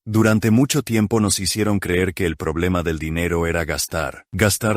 Durante mucho tiempo nos hicieron creer que el problema del dinero era gastar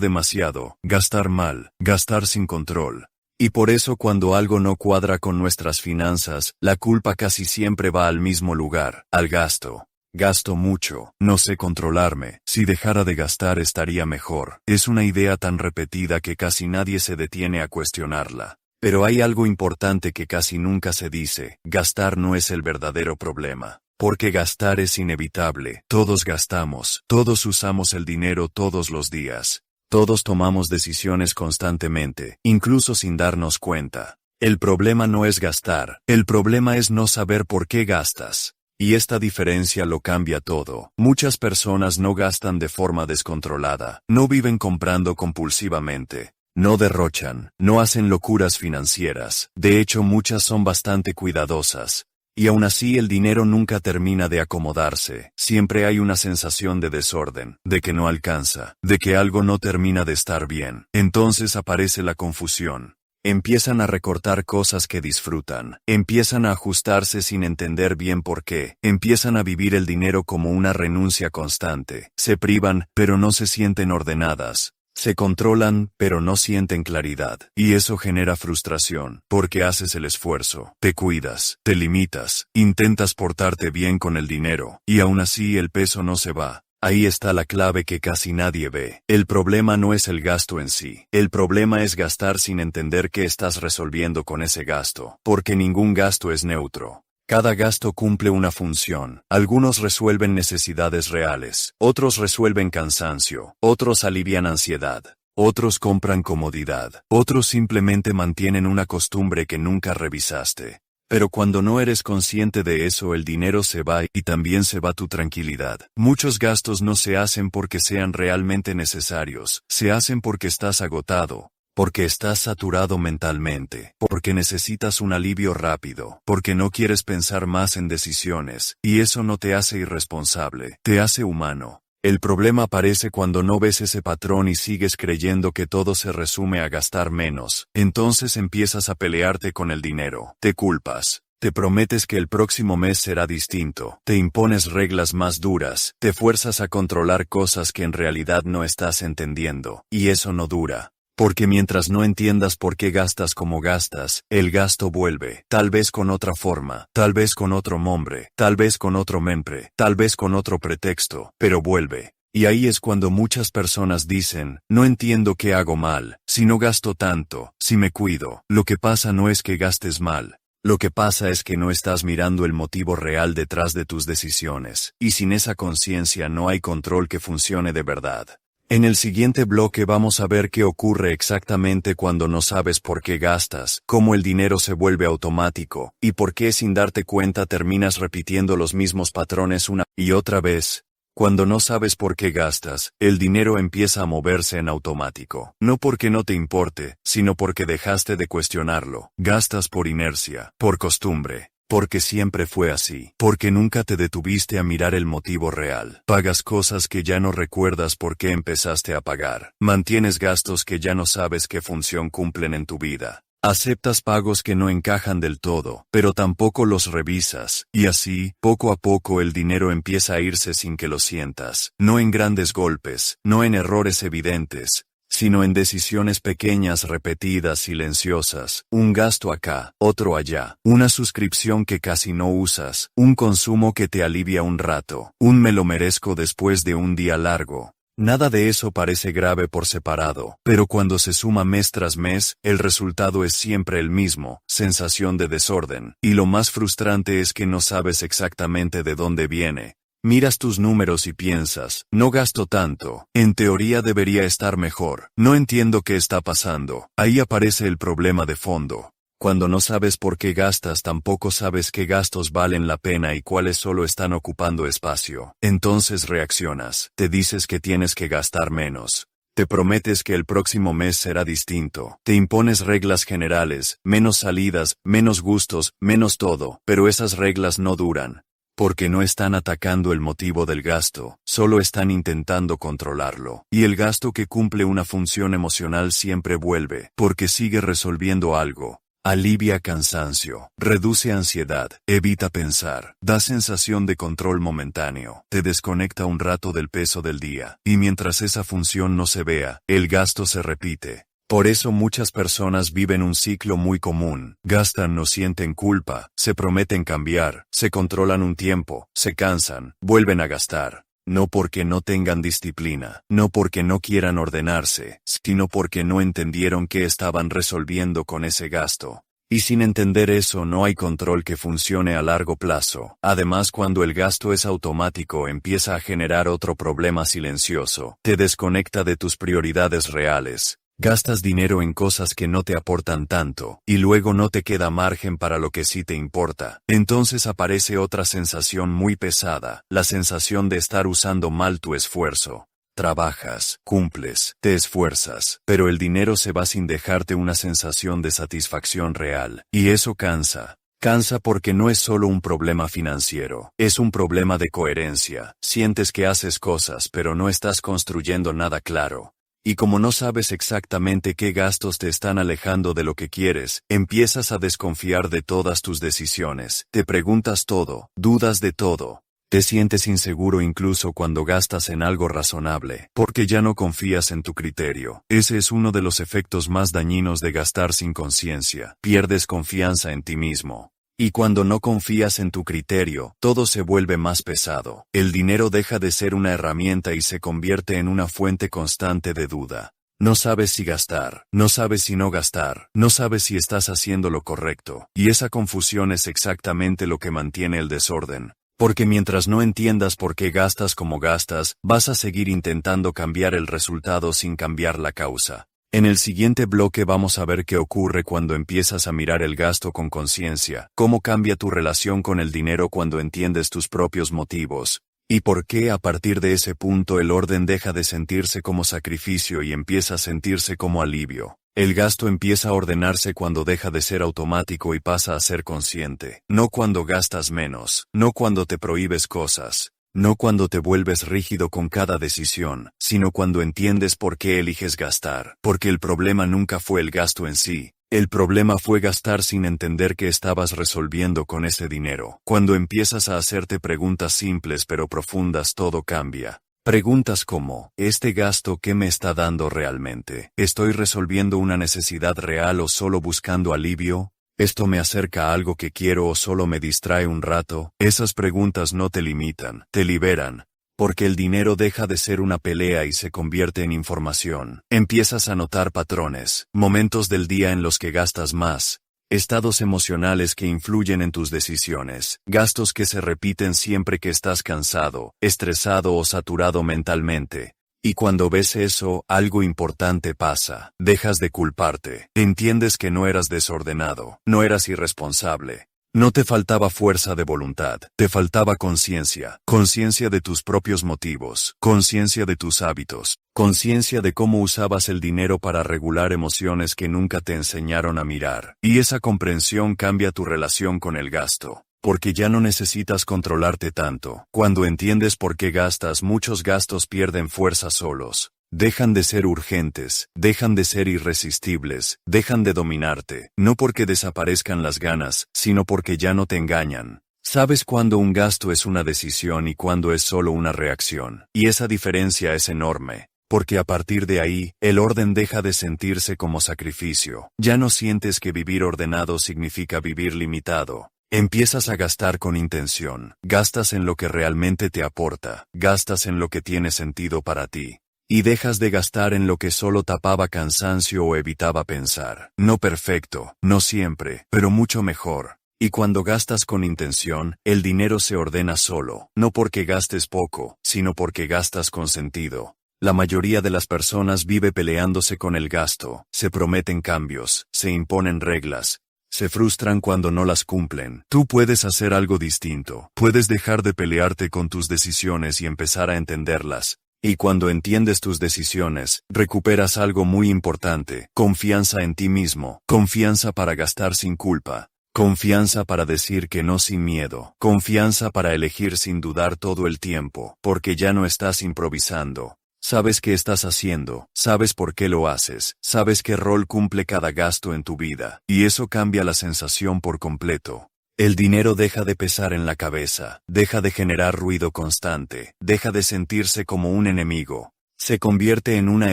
demasiado, gastar mal, gastar sin control. Y por eso cuando algo no cuadra con nuestras finanzas, la culpa casi siempre va al mismo lugar, al gasto. Gasto mucho, no sé controlarme, si dejara de gastar estaría mejor. Es una idea tan repetida que casi nadie se detiene a cuestionarla. Pero hay algo importante que casi nunca se dice: gastar no es el verdadero problema. Porque gastar es inevitable, todos gastamos, todos usamos el dinero todos los días. Todos tomamos decisiones constantemente, incluso sin darnos cuenta. El problema no es gastar, el problema es no saber por qué gastas. Y esta diferencia lo cambia todo. Muchas personas no gastan de forma descontrolada, no viven comprando compulsivamente, no derrochan, no hacen locuras financieras. De hecho, muchas son bastante cuidadosas. Y aún así el dinero nunca termina de acomodarse, siempre hay una sensación de desorden, de que no alcanza, de que algo no termina de estar bien. Entonces aparece la confusión. Empiezan a recortar cosas que disfrutan, empiezan a ajustarse sin entender bien por qué, empiezan a vivir el dinero como una renuncia constante, se privan, pero no se sienten ordenadas. Se controlan, pero no sienten claridad. Y eso genera frustración, porque haces el esfuerzo, te cuidas, te limitas, intentas portarte bien con el dinero, y aún así el peso no se va. Ahí está la clave que casi nadie ve. El problema no es el gasto en sí. El problema es gastar sin entender qué estás resolviendo con ese gasto, porque ningún gasto es neutro. Cada gasto cumple una función. Algunos resuelven necesidades reales, otros resuelven cansancio, otros alivian ansiedad, otros compran comodidad, otros simplemente mantienen una costumbre que nunca revisaste. Pero cuando no eres consciente de eso, el dinero se va y también se va tu tranquilidad. Muchos gastos no se hacen porque sean realmente necesarios, se hacen porque estás agotado. Porque estás saturado mentalmente, porque necesitas un alivio rápido, porque no quieres pensar más en decisiones, y eso no te hace irresponsable, te hace humano. El problema aparece cuando no ves ese patrón y sigues creyendo que todo se resume a gastar menos. Entonces empiezas a pelearte con el dinero, te culpas. Te prometes que el próximo mes será distinto, te impones reglas más duras, te fuerzas a controlar cosas que en realidad no estás entendiendo, y eso no dura. Porque mientras no entiendas por qué gastas como gastas, el gasto vuelve, tal vez con otra forma, tal vez con otro nombre, tal vez con otro membre, tal vez con otro pretexto, pero vuelve. Y ahí es cuando muchas personas dicen: no entiendo qué hago mal, si no gasto tanto, si me cuido. Lo que pasa no es que gastes mal. Lo que pasa es que no estás mirando el motivo real detrás de tus decisiones, y sin esa conciencia no hay control que funcione de verdad. En el siguiente bloque vamos a ver qué ocurre exactamente cuando no sabes por qué gastas, cómo el dinero se vuelve automático, y por qué sin darte cuenta terminas repitiendo los mismos patrones una y otra vez. Cuando no sabes por qué gastas, el dinero empieza a moverse en automático. No porque no te importe, sino porque dejaste de cuestionarlo. Gastas por inercia, por costumbre. Porque siempre fue así, porque nunca te detuviste a mirar el motivo real. Pagas cosas que ya no recuerdas por qué empezaste a pagar. Mantienes gastos que ya no sabes qué función cumplen en tu vida. Aceptas pagos que no encajan del todo, pero tampoco los revisas, y así, poco a poco el dinero empieza a irse sin que lo sientas. No en grandes golpes, no en errores evidentes, sino en decisiones pequeñas repetidas silenciosas, un gasto acá, otro allá, una suscripción que casi no usas, un consumo que te alivia un rato, un me lo merezco después de un día largo. Nada de eso parece grave por separado, pero cuando se suma mes tras mes, el resultado es siempre el mismo: sensación de desorden, y lo más frustrante es que no sabes exactamente de dónde viene. Miras tus números y piensas: no gasto tanto, en teoría debería estar mejor, no entiendo qué está pasando. Ahí aparece el problema de fondo. Cuando no sabes por qué gastas, tampoco sabes qué gastos valen la pena y cuáles solo están ocupando espacio. Entonces reaccionas, te dices que tienes que gastar menos. Te prometes que el próximo mes será distinto. Te impones reglas generales, menos salidas, menos gustos, menos todo, pero esas reglas no duran. Porque no están atacando el motivo del gasto, solo están intentando controlarlo. Y el gasto que cumple una función emocional siempre vuelve, porque sigue resolviendo algo. Alivia cansancio, reduce ansiedad, evita pensar, da sensación de control momentáneo, te desconecta un rato del peso del día, y mientras esa función no se vea, el gasto se repite. Por eso muchas personas viven un ciclo muy común, gastan, no sienten culpa, se prometen cambiar, se controlan un tiempo, se cansan, vuelven a gastar. No porque no tengan disciplina, no porque no quieran ordenarse, sino porque no entendieron qué estaban resolviendo con ese gasto. Y sin entender eso no hay control que funcione a largo plazo. Además, cuando el gasto es automático empieza a generar otro problema silencioso. Te desconecta de tus prioridades reales. Gastas dinero en cosas que no te aportan tanto, y luego no te queda margen para lo que sí te importa. Entonces aparece otra sensación muy pesada, la sensación de estar usando mal tu esfuerzo. Trabajas, cumples, te esfuerzas, pero el dinero se va sin dejarte una sensación de satisfacción real, y eso cansa. Cansa porque no es solo un problema financiero, es un problema de coherencia. Sientes que haces cosas pero no estás construyendo nada claro. Y como no sabes exactamente qué gastos te están alejando de lo que quieres, empiezas a desconfiar de todas tus decisiones, te preguntas todo, dudas de todo. Te sientes inseguro incluso cuando gastas en algo razonable, porque ya no confías en tu criterio. Ese es uno de los efectos más dañinos de gastar sin conciencia. Pierdes confianza en ti mismo. Y cuando no confías en tu criterio, todo se vuelve más pesado. El dinero deja de ser una herramienta y se convierte en una fuente constante de duda. No sabes si gastar, no sabes si no gastar, no sabes si estás haciendo lo correcto. Y esa confusión es exactamente lo que mantiene el desorden. Porque mientras no entiendas por qué gastas como gastas, vas a seguir intentando cambiar el resultado sin cambiar la causa. En el siguiente bloque vamos a ver qué ocurre cuando empiezas a mirar el gasto con conciencia, cómo cambia tu relación con el dinero cuando entiendes tus propios motivos, y por qué a partir de ese punto el orden deja de sentirse como sacrificio y empieza a sentirse como alivio. El gasto empieza a ordenarse cuando deja de ser automático y pasa a ser consciente, no cuando gastas menos, no cuando te prohíbes cosas. No cuando te vuelves rígido con cada decisión, sino cuando entiendes por qué eliges gastar. Porque el problema nunca fue el gasto en sí. El problema fue gastar sin entender qué estabas resolviendo con ese dinero. Cuando empiezas a hacerte preguntas simples pero profundas, todo cambia. Preguntas como, ¿este gasto qué me está dando realmente? ¿Estoy resolviendo una necesidad real o solo buscando alivio? ¿Esto me acerca a algo que quiero o solo me distrae un rato? Esas preguntas no te limitan, te liberan. Porque el dinero deja de ser una pelea y se convierte en información. Empiezas a notar patrones, momentos del día en los que gastas más, estados emocionales que influyen en tus decisiones, gastos que se repiten siempre que estás cansado, estresado o saturado mentalmente. Y cuando ves eso, algo importante pasa. Dejas de culparte. Entiendes que no eras desordenado, no eras irresponsable. No te faltaba fuerza de voluntad, te faltaba conciencia. Conciencia de tus propios motivos, conciencia de tus hábitos, conciencia de cómo usabas el dinero para regular emociones que nunca te enseñaron a mirar. Y esa comprensión cambia tu relación con el gasto. Porque ya no necesitas controlarte tanto. Cuando entiendes por qué gastas, muchos gastos pierden fuerza solos. Dejan de ser urgentes, dejan de ser irresistibles, dejan de dominarte, no porque desaparezcan las ganas, sino porque ya no te engañan. Sabes cuándo un gasto es una decisión y cuándo es solo una reacción. Y esa diferencia es enorme. Porque a partir de ahí, el orden deja de sentirse como sacrificio. Ya no sientes que vivir ordenado significa vivir limitado. Empiezas a gastar con intención, gastas en lo que realmente te aporta, gastas en lo que tiene sentido para ti. Y dejas de gastar en lo que solo tapaba cansancio o evitaba pensar. No perfecto, no siempre, pero mucho mejor. Y cuando gastas con intención, el dinero se ordena solo, no porque gastes poco, sino porque gastas con sentido. La mayoría de las personas vive peleándose con el gasto, se prometen cambios, se imponen reglas. Se frustran cuando no las cumplen. Tú puedes hacer algo distinto. Puedes dejar de pelearte con tus decisiones y empezar a entenderlas. Y cuando entiendes tus decisiones, recuperas algo muy importante. Confianza en ti mismo. Confianza para gastar sin culpa. Confianza para decir que no sin miedo. Confianza para elegir sin dudar todo el tiempo. Porque ya no estás improvisando. Sabes qué estás haciendo, sabes por qué lo haces, sabes qué rol cumple cada gasto en tu vida, y eso cambia la sensación por completo. El dinero deja de pesar en la cabeza, deja de generar ruido constante, deja de sentirse como un enemigo. Se convierte en una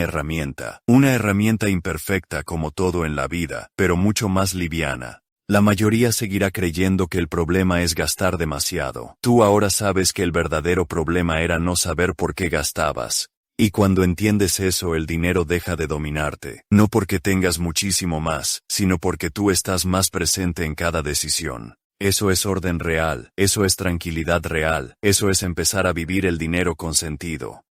herramienta imperfecta como todo en la vida, pero mucho más liviana. La mayoría seguirá creyendo que el problema es gastar demasiado. Tú ahora sabes que el verdadero problema era no saber por qué gastabas. Y cuando entiendes eso, el dinero deja de dominarte, no porque tengas muchísimo más, sino porque tú estás más presente en cada decisión. Eso es orden real, eso es tranquilidad real, eso es empezar a vivir el dinero con sentido.